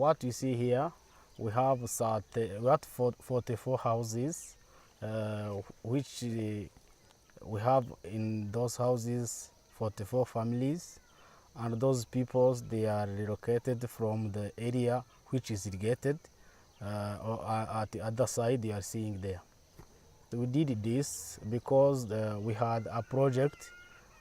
what you see here, we have 44 houses, which we have in those houses 44 families, and those people, they are relocated from the area which is irrigated, or at the other side you are seeing there. We did this because we had a project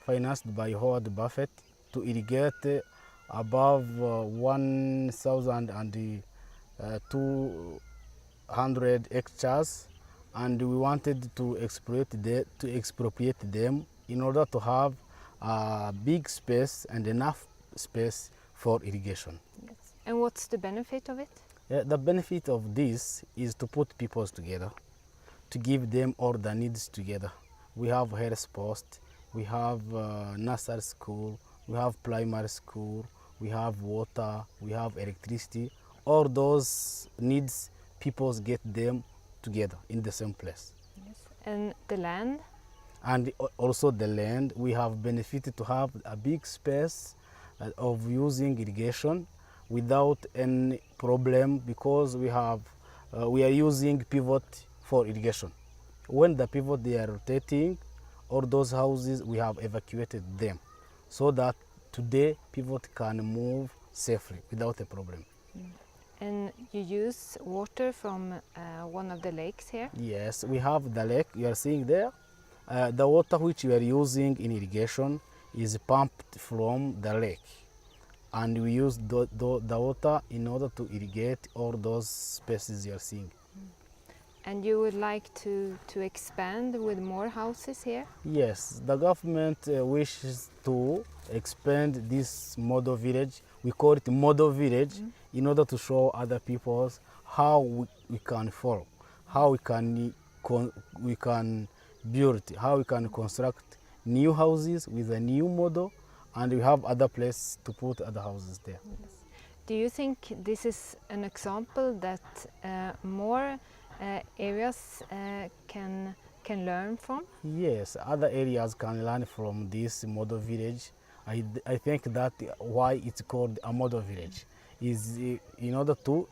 financed by Howard Buffett to irrigate above 1,200 hectares, and we wanted to expropriate them in order to have a big space and enough space for irrigation. Yes. And what's the benefit of it? The benefit of this is to put people together, to give them all the needs together. We have health post, we have nursery school, we have primary school, we have water, we have electricity. All those needs, people get them together in the same place. Yes. And the land? And also the land, we have benefited to have a big space of using irrigation without any problem, because we are using pivot for irrigation. When the pivot they are rotating, all those houses, we have evacuated them so that today pivot can move safely without a problem. And you use water from one of the lakes here? Yes, we have the lake you are seeing there. The water which we are using in irrigation is pumped from the lake, and we use the water in order to irrigate all those spaces you are seeing. And you would like to expand with more houses here? Yes, the government wishes to expand this model village. We call it model village in order to show other people how we can follow, how we can build, how we can construct new houses with a new model, and we have other places to put other houses there. Yes. Do you think this is an example that more areas can learn from? Yes, other areas can learn from this model village. I think that why it's called a model village is in order to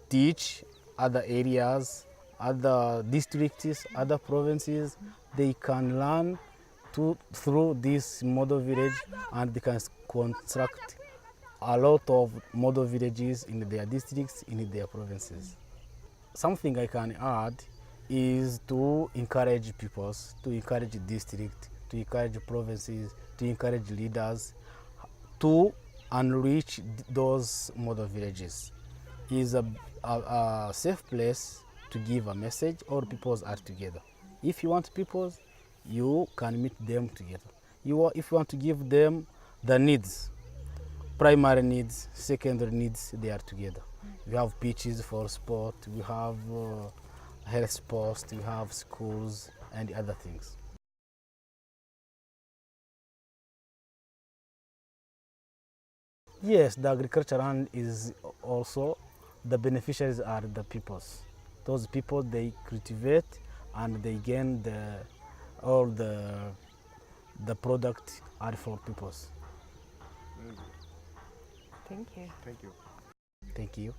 teach other areas, other districts, other provinces. They can learn through this model village, and they can construct a lot of model villages in their districts, in their provinces. Something I can add is to encourage peoples, to encourage districts, to encourage provinces, to encourage leaders to enrich those model villages. Is a safe place to give a message, or peoples are together. If you want peoples, you can meet them together. If you want to give them the needs, primary needs, secondary needs, they are together. We have pitches for sport, we have health posts, we have schools and other things. Yes, the agriculture land is also, the beneficiaries are the peoples. Those people, they cultivate and they gain all the product are for peoples. Thank you. Thank you. Thank you.